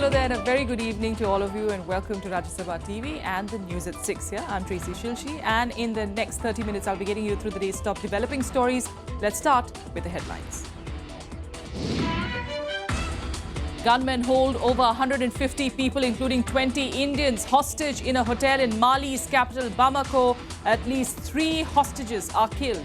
Hello there and a very good evening to all of you and welcome to Sabha TV and the news at 6 here. I'm Tracy Shilshi and in the next 30 minutes I'll be getting you through the day's top developing stories. Let's start with the headlines. Gunmen hold over 150 people including 20 Indians hostage in a hotel in Mali's capital Bamako. At least 3 hostages are killed.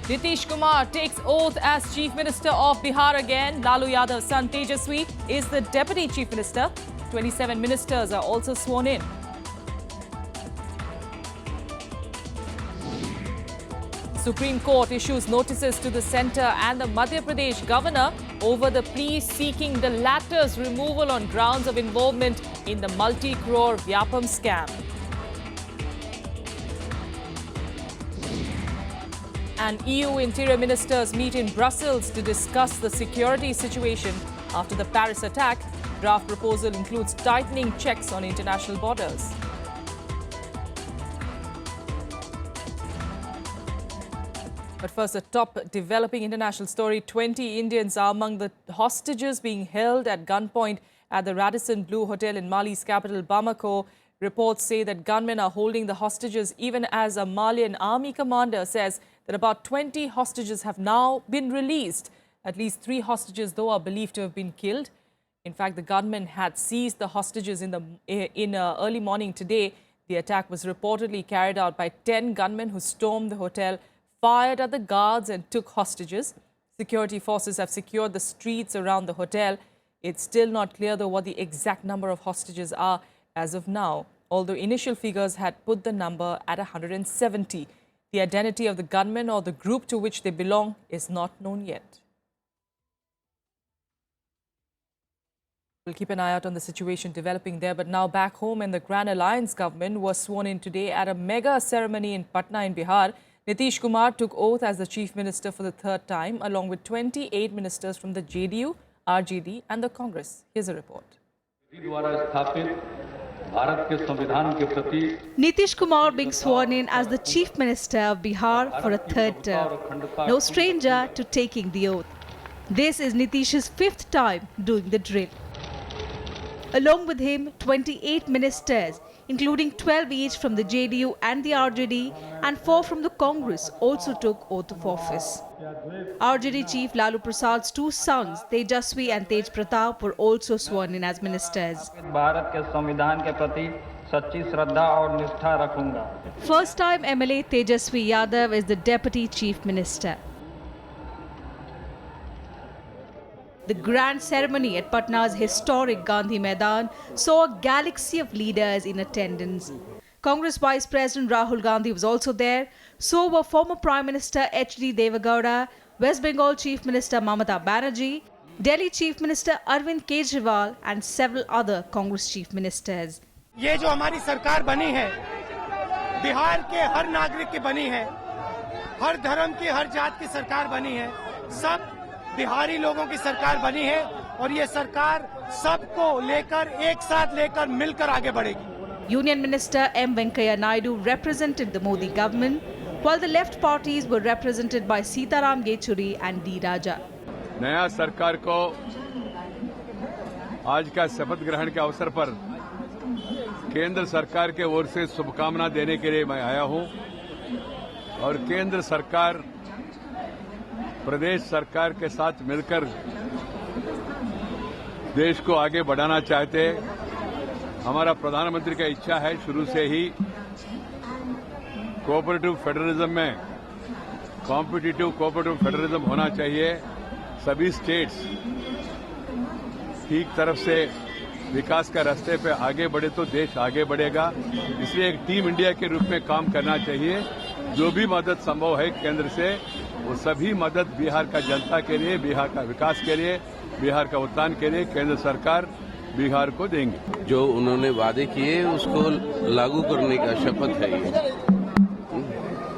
Nitish Kumar takes oath as Chief Minister of Bihar again. Lalu Yadav's son Tejaswi is the Deputy Chief Minister. 27 ministers are also sworn in. Supreme Court issues notices to the centre and the Madhya Pradesh governor over the plea seeking the latter's removal on grounds of involvement in the multi-crore Vyapam scam. And EU interior ministers meet in Brussels to discuss the security situation after the Paris attack. Draft proposal includes tightening checks on international borders. But first, a top developing international story. 20 Indians are among the hostages being held at gunpoint at the Radisson Blu Hotel in Mali's capital, Bamako. Reports say that gunmen are holding the hostages even as a Malian army commander says that about 20 hostages have now been released. At least 3 hostages, though, are believed to have been killed. In fact, the gunmen had seized the hostages in early morning today. The attack was reportedly carried out by 10 gunmen who stormed the hotel, fired at the guards and took hostages. Security forces have secured the streets around the hotel. It's still not clear, though, what the exact number of hostages are as of now, although initial figures had put the number at 170. The identity of the gunmen or the group to which they belong is not known yet. We'll keep an eye out on the situation developing there. But now back home, and the Grand Alliance government was sworn in today at a mega ceremony in Patna in Bihar. Nitish Kumar took oath as the Chief Minister for the 3rd time, along with 28 ministers from the JDU, RJD and the Congress. Here's a report. Nitish Kumar being sworn in as the Chief Minister of Bihar for a 3rd term. No stranger to taking the oath. This is Nitish's 5th time doing the drill. Along with him, 28 ministers, including 12 each from the JDU and the RJD and 4 from the Congress, also took oath of office. RJD Chief Lalu Prasad's 2 sons, Tejaswi and Tej Pratap, were also sworn in as ministers. First time MLA Tejaswi Yadav is the Deputy Chief Minister. The grand ceremony at Patna's historic Gandhi Maidan saw a galaxy of leaders in attendance. Congress Vice President Rahul Gandhi was also there. So were former Prime Minister H.D. Devagowda, West Bengal Chief Minister Mamata Banerjee, Delhi Chief Minister Arvind Kejriwal and several other Congress Chief Ministers. ये जो हमारी सरकार बनी है, बिहार के हर नागरिक की बनी है, हर धर्म की, हर जात की सरकार बनी है, सब बिहारी लोगों की सरकार बनी है और ये सरकार सबको लेकर, एक साथ लेकर, मिलकर आगे बढ़ेगी. Union Minister M. Venkaiah Naidu represented the Modi government, while the left parties were represented by Sitaram Yechuri and D. Raja. नया सरकार को आज का शपथ ग्रहण के अवसर पर केंद्र सरकार के ओर से शुभकामना देने के लिए मैं आया हूं और केंद्र सरकार प्रदेश सरकार के साथ मिलकर देश को आगे बढ़ाना चाहते हैं. हमारा प्रधानमंत्री का इच्छा है शुरू से ही कोऑपरेटिव फेडरलिज्म में कॉम्पिटिटिव कोऑपरेटिव फेडरलिज्म होना चाहिए. सभी स्टेट्स ठीक तरफ से विकास का रास्ते पे आगे बढ़े तो देश आगे बढ़ेगा. इसलिए एक टीम इंडिया के रूप में काम करना चाहिए. जो भी मदद संभव है केंद्र से, वो सभी मदद बिहार का जनता के लिए, बिहार का विकास के लिए, बिहार का उत्थान के लिए केंद्र सरकार बिहार को देंगे. जो उन्होंने वादे किए उसको लागू करने का शपथ है ये,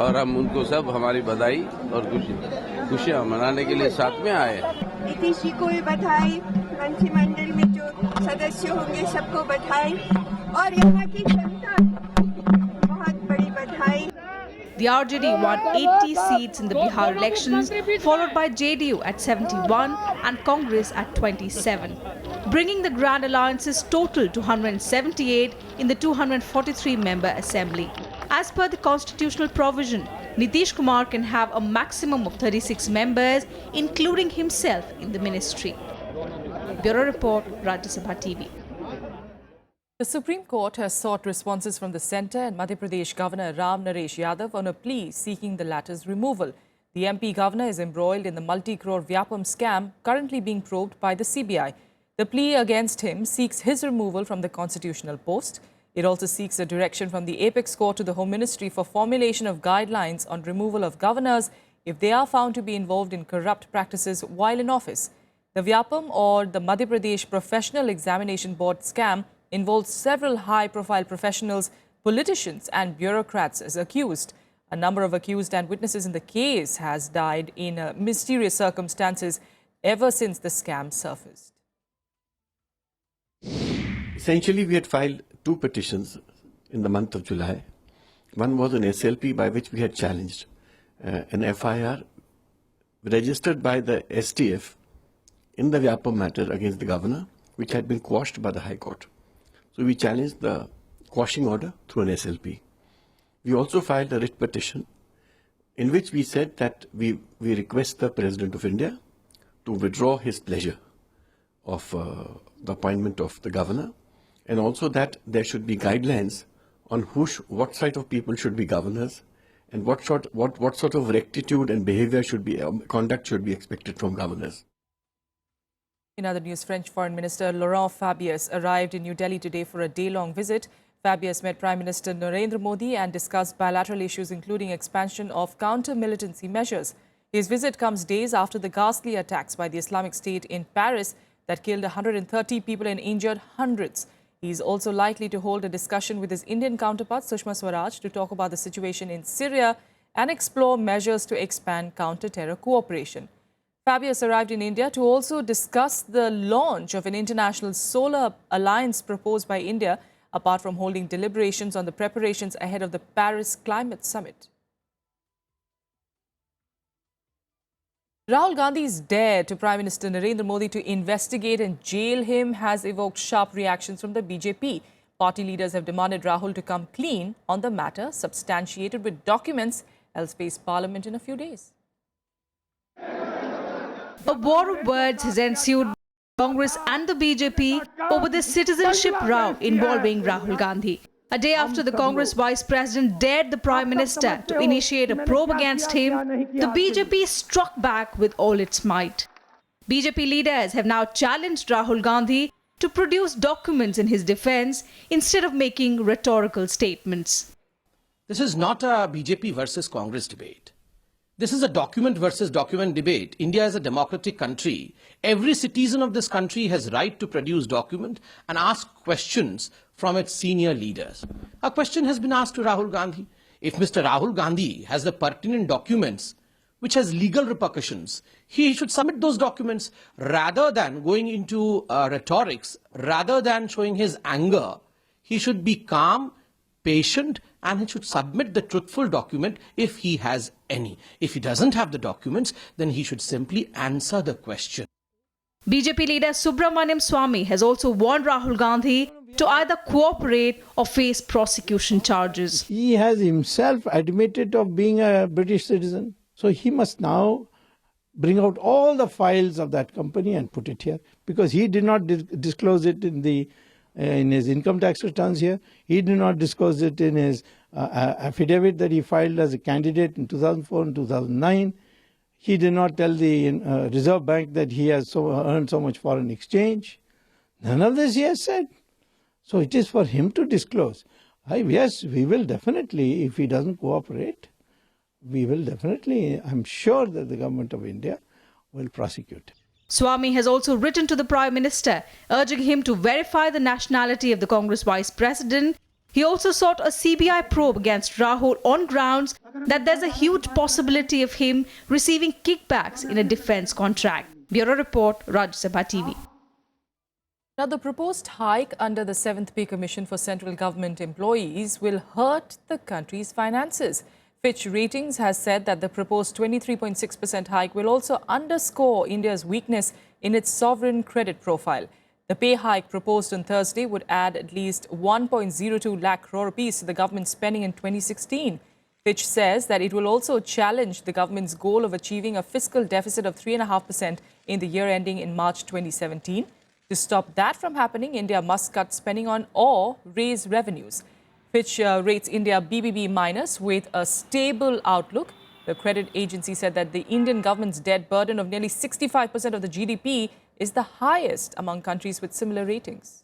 और हम उनको सब हमारी बधाई और खुशियां मनाने के लिए साथ में आए. नीतीश जी को भी बधाई, मंत्रिमंडल में जो सदस्य होंगे सबको बधाई और यहाँ की जनता बहुत बड़ी बधाई. The RJD won 80 seats in the Bihar elections, followed by JDU at 71 and Congress at 27, bringing the Grand Alliance's total to 178 in the 243-member assembly. As per the constitutional provision, Nitish Kumar can have a maximum of 36 members, including himself in the ministry. Bureau Report, Rajya Sabha TV. The Supreme Court has sought responses from the centre and Madhya Pradesh Governor Ram Naresh Yadav on a plea seeking the latter's removal. The MP governor is embroiled in the multi-crore Vyapam scam currently being probed by the CBI. The plea against him seeks his removal from the constitutional post. It also seeks a direction from the Apex Court to the Home Ministry for formulation of guidelines on removal of governors if they are found to be involved in corrupt practices while in office. The Vyapam, or the Madhya Pradesh Professional Examination Board scam, involves several high-profile professionals, politicians and bureaucrats as accused. A number of accused and witnesses in the case has died in mysterious circumstances ever since the scam surfaced. Essentially, we had filed two petitions in the month of July. One was an SLP by which we had challenged an FIR registered by the STF in the Vyapam matter against the governor, which had been quashed by the High Court. So we challenged the quashing order through an SLP. We also filed a writ petition in which we said that we request the President of India to withdraw his pleasure of the appointment of the governor, and also that there should be guidelines on what sort of people should be governors and what sort of rectitude and behavior conduct should be expected from governors. In other news, French Foreign Minister Laurent Fabius arrived in New Delhi today for a day-long visit. Fabius met Prime Minister Narendra Modi and discussed bilateral issues including expansion of counter-militancy measures. His visit comes days after the ghastly attacks by the Islamic State in Paris that killed 130 people and injured hundreds. He is also likely to hold a discussion with his Indian counterpart Sushma Swaraj to talk about the situation in Syria and explore measures to expand counter-terror cooperation. Fabius arrived in India to also discuss the launch of an international solar alliance proposed by India, apart from holding deliberations on the preparations ahead of the Paris Climate Summit. Rahul Gandhi's dare to Prime Minister Narendra Modi to investigate and jail him has evoked sharp reactions from the BJP. Party leaders have demanded Rahul to come clean on the matter, substantiated with documents, else face Parliament in a few days. A war of words has ensued between Congress and the BJP over the citizenship row involving Rahul Gandhi. A day after the Congress Vice President dared the Prime Minister to initiate a probe against him, the BJP struck back with all its might. BJP leaders have now challenged Rahul Gandhi to produce documents in his defense instead of making rhetorical statements. This is not a BJP versus Congress debate. This is a document versus document debate. India is a democratic country. Every citizen of this country has right to produce document and ask questions from its senior leaders. A question has been asked to Rahul Gandhi. If Mr. Rahul Gandhi has the pertinent documents which has legal repercussions, he should submit those documents rather than going into rhetorics, rather than showing his anger. He should be calm, patient, and he should submit the truthful document if he has any. If he doesn't have the documents, then he should simply answer the question. BJP leader Subramaniam Swamy has also warned Rahul Gandhi to either cooperate or face prosecution charges. He has himself admitted of being a British citizen. So he must now bring out all the files of that company and put it here, because he did not disclose it in his income tax returns here. He did not disclose it in his affidavit that he filed as a candidate in 2004 and 2009. He did not tell the Reserve Bank that he has earned so much foreign exchange. None of this he has said. So it is for him to disclose. Yes, we will definitely, if he doesn't cooperate, we will definitely, I'm sure that the government of India will prosecute him. Swamy has also written to the Prime Minister, urging him to verify the nationality of the Congress Vice President. He also sought a CBI probe against Rahul on grounds that there's a huge possibility of him receiving kickbacks in a defense contract. Bureau Report, Rajya Sabha TV. Now, the proposed hike under the 7th Pay Commission for central government employees will hurt the country's finances. Fitch Ratings has said that the proposed 23.6% hike will also underscore India's weakness in its sovereign credit profile. The pay hike proposed on Thursday would add at least 1.02 lakh crore rupees to the government's spending in 2016. Fitch says that it will also challenge the government's goal of achieving a fiscal deficit of 3.5% in the year ending in March 2017. To stop that from happening, India must cut spending on or raise revenues. Fitch rates India BBB minus with a stable outlook. The credit agency said that the Indian government's debt burden of nearly 65% of the GDP is the highest among countries with similar ratings.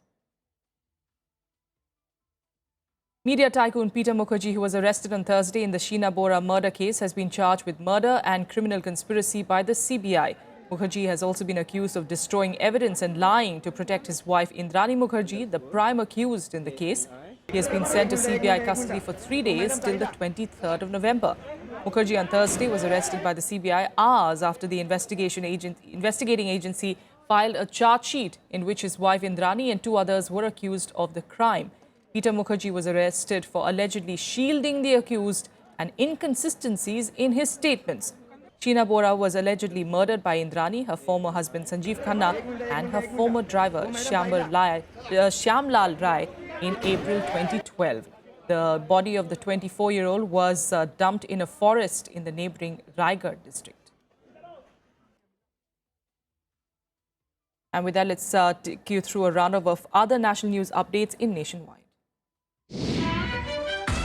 Media tycoon Peter Mukherjee, who was arrested on Thursday in the Sheena Bora murder case, has been charged with murder and criminal conspiracy by the CBI. Mukherjee has also been accused of destroying evidence and lying to protect his wife Indrani Mukherjee, the prime accused in the case. He has been sent to CBI custody for 3 days till the 23rd of November. Mukherjee on Thursday was arrested by the CBI hours after the investigating agency filed a charge sheet in which his wife Indrani and 2 others were accused of the crime. Peter Mukherjee was arrested for allegedly shielding the accused and inconsistencies in his statements. Sheena Bora was allegedly murdered by Indrani, her former husband Sanjeev Khanna and her former driver Shyamlal Rai in April 2012. The body of the 24-year-old was dumped in a forest in the neighboring Raigad district. And with that, let's take you through a roundup of other national news updates in Nationwide.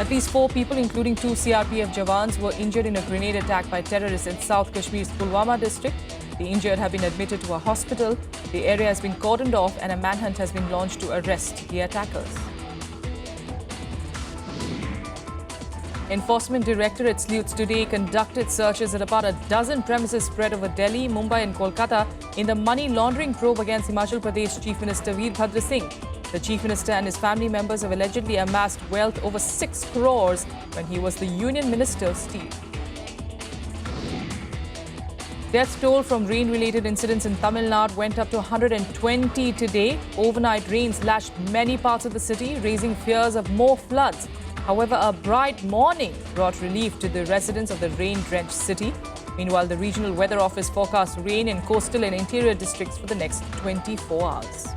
At least 4 people, including 2 CRPF jawans, were injured in a grenade attack by terrorists in South Kashmir's Pulwama district. The injured have been admitted to a hospital. The area has been cordoned off and a manhunt has been launched to arrest the attackers. Enforcement Directorate sleuths today conducted searches at about a dozen premises spread over Delhi, Mumbai and Kolkata in the money laundering probe against Himachal Pradesh Chief Minister Veerbhadra Singh. The Chief Minister and his family members have allegedly amassed wealth over 6 crores when he was the Union Minister of Steel. Death toll from rain-related incidents in Tamil Nadu went up to 120 today. Overnight rains lashed many parts of the city, raising fears of more floods. However, a bright morning brought relief to the residents of the rain-drenched city. Meanwhile, the Regional Weather Office forecasts rain in coastal and interior districts for the next 24 hours.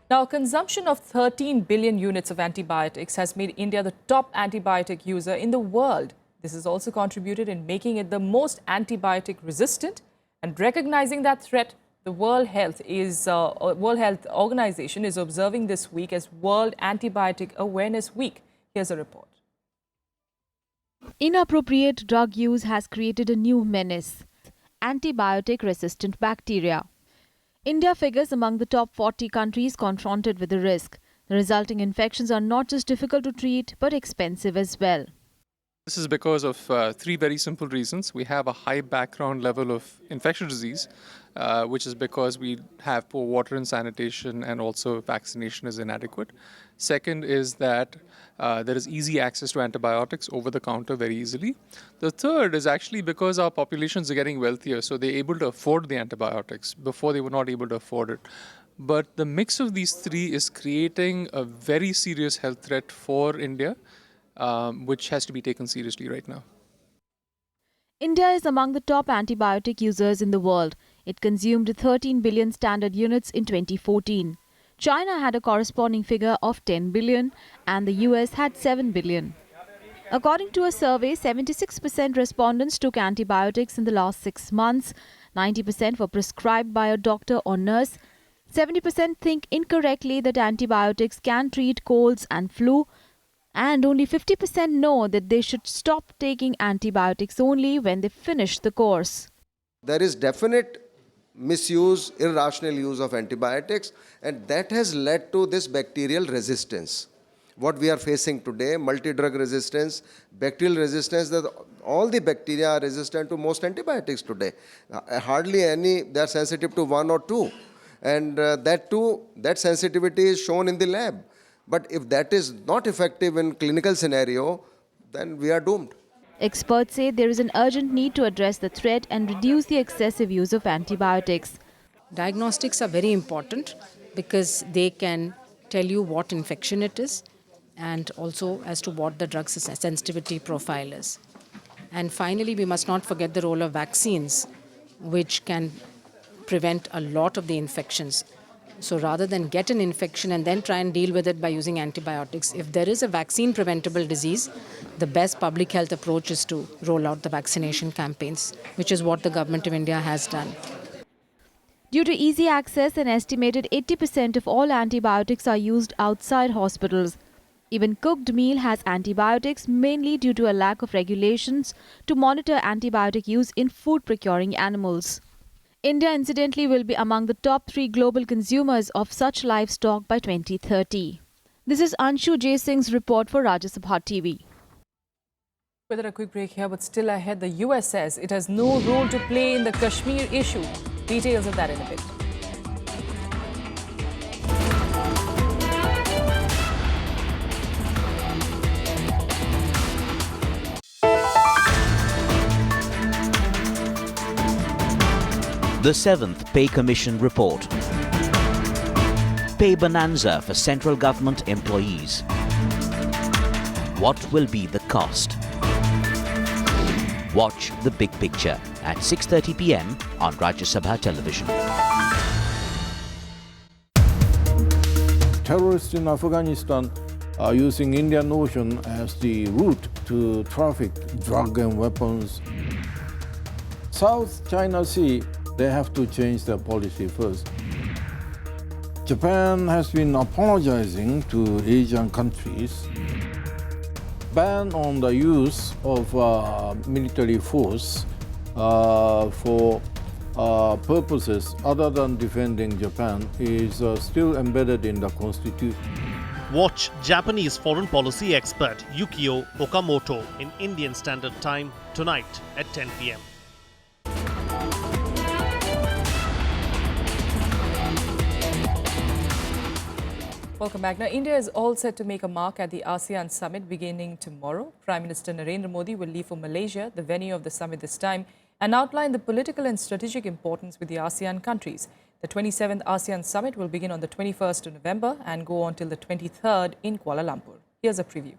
Now, consumption of 13 billion units of antibiotics has made India the top antibiotic user in the world. This has also contributed in making it the most antibiotic resistant. And recognizing that threat, the World Health Organization is observing this week as World Antibiotic Awareness Week. Here's a report. Inappropriate drug use has created a new menace: antibiotic-resistant bacteria. India figures among the top 40 countries confronted with the risk. The resulting infections are not just difficult to treat, but expensive as well. This is because of 3 very simple reasons. We have a high background level of infectious disease, which is because we have poor water and sanitation, and also vaccination is inadequate. Second is that there is easy access to antibiotics over the counter very easily. The third is actually because our populations are getting wealthier, so they're able to afford the antibiotics. Before, they were not able to afford it. But the mix of these 3 is creating a very serious health threat for India, which has to be taken seriously right now. India is among the top antibiotic users in the world. It consumed 13 billion standard units in 2014. China had a corresponding figure of 10 billion and the US had 7 billion. According to a survey, 76% respondents took antibiotics in the last 6 months. 90% were prescribed by a doctor or nurse. 70% think incorrectly that antibiotics can treat colds and flu. And only 50% know that they should stop taking antibiotics only when they finish the course. There is definite misuse, irrational use of antibiotics, and that has led to this bacterial resistance. What we are facing today, multi-drug resistance, bacterial resistance, that all the bacteria are resistant to most antibiotics today. Hardly any, they are sensitive to 1 or 2. And that sensitivity is shown in the lab. But if that is not effective in clinical scenario, then we are doomed. Experts say there is an urgent need to address the threat and reduce the excessive use of antibiotics. Diagnostics are very important because they can tell you what infection it is and also as to what the drug sensitivity profile is. And finally, we must not forget the role of vaccines, which can prevent a lot of the infections. So rather than get an infection and then try and deal with it by using antibiotics, if there is a vaccine preventable disease, the best public health approach is to roll out the vaccination campaigns, which is what the government of India has done. Due to easy access, an estimated 80% of all antibiotics are used outside hospitals. Even cooked meal has antibiotics, mainly due to a lack of regulations to monitor antibiotic use in food procuring animals. India, incidentally, will be among the top 3 global consumers of such livestock by 2030. This is Anshu J. Singh's report for Rajya Sabha TV. Whether a quick break here, but still ahead, the US says it has no role to play in the Kashmir issue. Details of that in a bit. The 7th Pay Commission report. Pay bonanza for central government employees. What will be the cost? Watch the big picture at 6:30 p.m. on Rajya Sabha television. Terrorists in Afghanistan are using Indian Ocean as the route to traffic drug and weapons. South China Sea, they have to change their policy first. Japan has been apologizing to Asian countries. Ban on the use of military force for purposes other than defending Japan is still embedded in the constitution. Watch Japanese foreign policy expert Yukio Okamoto in Indian Standard Time tonight at 10 p.m. Welcome back. Now, India is all set to make a mark at the ASEAN summit beginning tomorrow. Prime Minister Narendra Modi will leave for Malaysia, the venue of the summit this time, and outline the political and strategic importance with the ASEAN countries. The 27th ASEAN summit will begin on the 21st of November and go on till the 23rd in Kuala Lumpur. Here's a preview.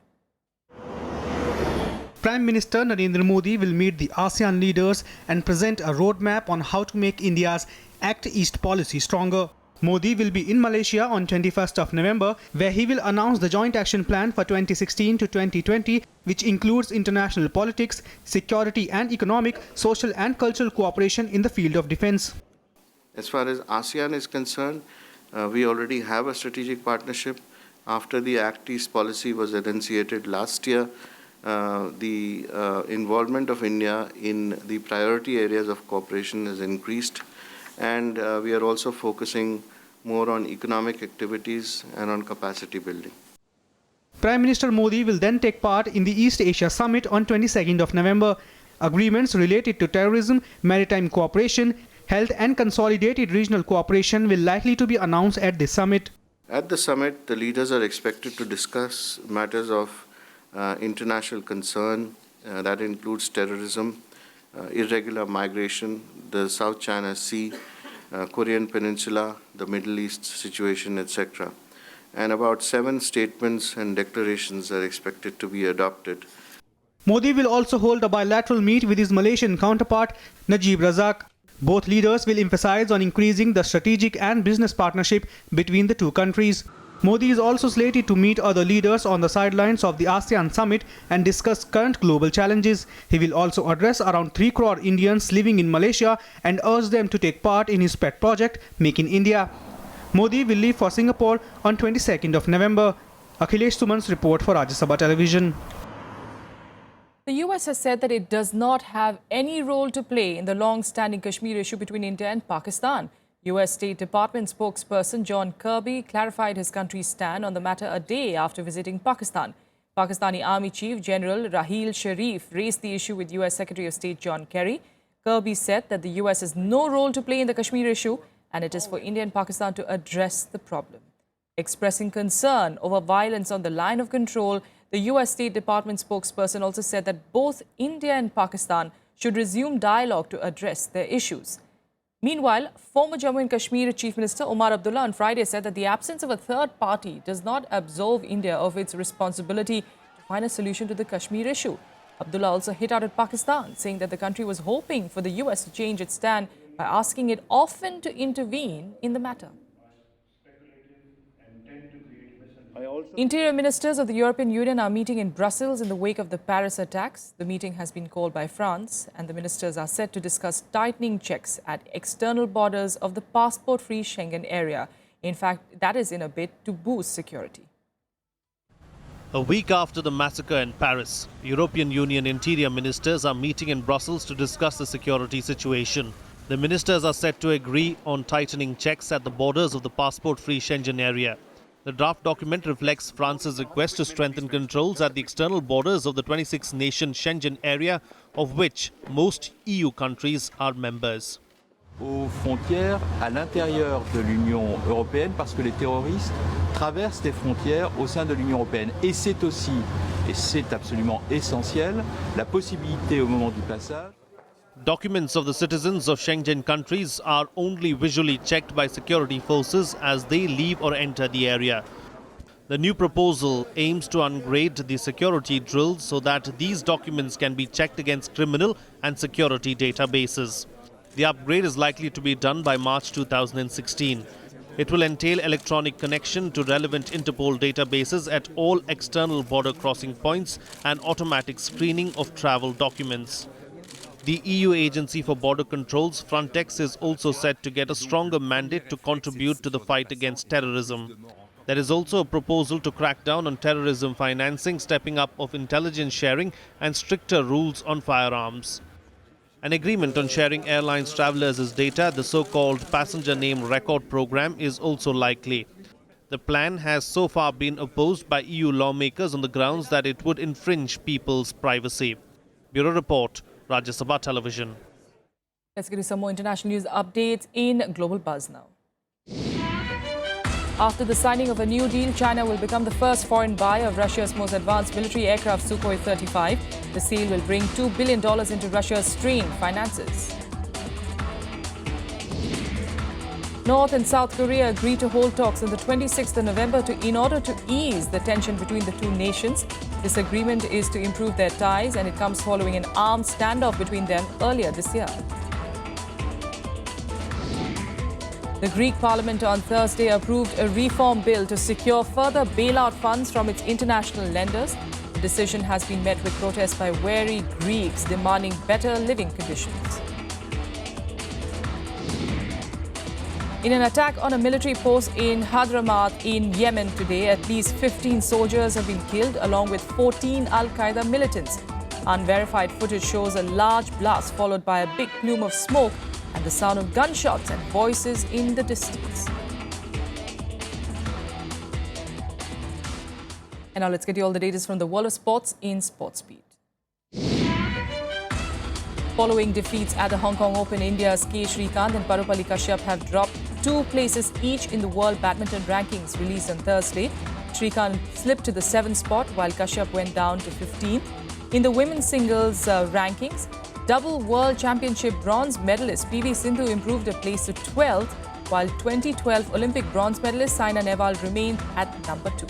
Prime Minister Narendra Modi will meet the ASEAN leaders and present a roadmap on how to make India's Act East policy stronger. Modi will be in Malaysia on 21st of November, where he will announce the Joint Action Plan for 2016 to 2020, which includes international politics, security and economic, social and cultural cooperation in the field of defense. As far as ASEAN is concerned, we already have a strategic partnership. After the Act East policy was enunciated last year, the involvement of India in the priority areas of cooperation has increased. And we are also focusing more on economic activities and on capacity building. Prime Minister Modi will then take part in the East Asia Summit on 22nd of November. Agreements related to terrorism, maritime cooperation, health and consolidated regional cooperation will likely to be announced at this summit. At the summit, the leaders are expected to discuss matters of international concern that includes terrorism, irregular migration, the South China Sea, Korean Peninsula, the Middle East situation, etc. And about 7 statements and declarations are expected to be adopted. Modi will also hold a bilateral meet with his Malaysian counterpart, Najib Razak. Both leaders will emphasize on increasing the strategic and business partnership between the two countries. Modi is also slated to meet other leaders on the sidelines of the ASEAN summit and discuss current global challenges. He will also address around 3 crore Indians living in Malaysia and urge them to take part in his pet project, Make in India. Modi will leave for Singapore on 22nd of November. Akhilesh Suman's report for Rajya Sabha Television. The US has said that it does not have any role to play in the long-standing Kashmir issue between India and Pakistan. US State Department spokesperson John Kirby clarified his country's stand on the matter a day after visiting Pakistan. Pakistani Army Chief General Raheel Sharif raised the issue with US Secretary of State John Kerry. Kirby said that the US has no role to play in the Kashmir issue and it is for India and Pakistan to address the problem. Expressing concern over violence on the line of control, the US State Department spokesperson also said that both India and Pakistan should resume dialogue to address their issues. Meanwhile, former Jammu and Kashmir Chief Minister Omar Abdullah on Friday said that the absence of a third party does not absolve India of its responsibility to find a solution to the Kashmir issue. Abdullah also hit out at Pakistan, saying that the country was hoping for the US to change its stand by asking it often to intervene in the matter. Interior ministers of the European Union are meeting in Brussels in the wake of the Paris attacks. The meeting has been called by France, and the ministers are set to discuss tightening checks at external borders of the passport-free Schengen area. In fact, that is in a bid to boost security. A week after the massacre in Paris, European Union interior ministers are meeting in Brussels to discuss the security situation. The ministers are set to agree on tightening checks at the borders of the passport-free Schengen area. The draft document reflects France's request to strengthen controls at the external borders of the 26-nation Schengen area, of which most EU countries are members. Aux frontières à l'intérieur de l'Union européenne parce que les terroristes traversent les frontières au sein de l'Union européenne. Et c'est aussi, et c'est absolument essentiel, la possibilité au moment du passage. Documents of the citizens of Schengen countries are only visually checked by security forces as they leave or enter the area. The new proposal aims to upgrade the security drills so that these documents can be checked against criminal and security databases. The upgrade is likely to be done by March 2016. It will entail electronic connection to relevant Interpol databases at all external border crossing points and automatic screening of travel documents. The EU Agency for Border Controls, Frontex, is also set to get a stronger mandate to contribute to the fight against terrorism. There is also a proposal to crack down on terrorism financing, stepping up of intelligence sharing and stricter rules on firearms. An agreement on sharing airlines travelers' data, the so-called passenger name record program, is also likely. The plan has so far been opposed by EU lawmakers on the grounds that it would infringe people's privacy. Bureau Report, Rajya Sabha Television. Let's get to some more international news updates in Global Buzz now. After the signing of a new deal, China will become the first foreign buyer of Russia's most advanced military aircraft Sukhoi 35. The sale will bring $2 billion into Russia's strained finances. North and South Korea agreed to hold talks on the 26th of November in order to ease the tension between the two nations. This agreement is to improve their ties, and it comes following an armed standoff between them earlier this year. The Greek parliament on Thursday approved a reform bill to secure further bailout funds from its international lenders. The decision has been met with protests by wary Greeks demanding better living conditions. In an attack on a military post in Hadramaut in Yemen today, at least 15 soldiers have been killed, along with 14 Al-Qaeda militants. Unverified footage shows a large blast followed by a big plume of smoke and the sound of gunshots and voices in the distance. And now let's get you all the latest from the world of sports in Sports Beat. Following defeats at the Hong Kong Open, India's K. Srikanth and Parupalli Kashyap have dropped 2 places each in the World Badminton Rankings released on Thursday. Srikanth slipped to the 7th spot while Kashyap went down to 15th. In the women's singles rankings, double World Championship bronze medalist PV Sindhu improved a place to 12th, while 2012 Olympic bronze medalist Saina Nehwal remained at number 2.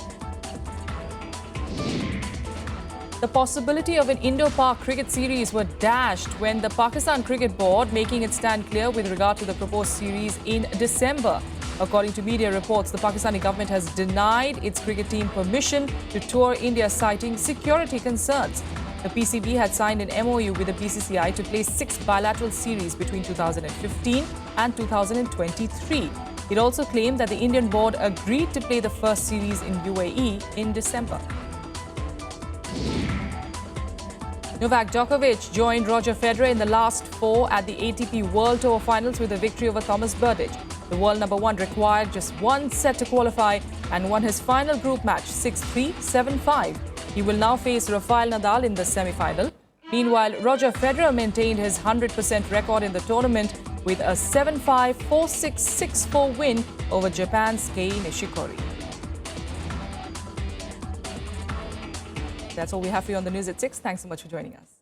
The possibility of an Indo-Pak cricket series were dashed when the Pakistan Cricket Board making its stand clear with regard to the proposed series in December. According to media reports, the Pakistani government has denied its cricket team permission to tour India, citing security concerns. The PCB had signed an MOU with the BCCI to play 6 bilateral series between 2015 and 2023. It also claimed that the Indian board agreed to play the first series in UAE in December. Novak Djokovic joined Roger Federer in the last 4 at the ATP World Tour Finals with a victory over Thomas Berdych. The world number 1 required just 1 set to qualify and won his final group match 6-3, 7-5. He will now face Rafael Nadal in the semi-final. Meanwhile, Roger Federer maintained his 100% record in the tournament with a 7-5, 4-6, 6-4 win over Japan's Kei Nishikori. That's all we have for you on the news at 6. Thanks so much for joining us.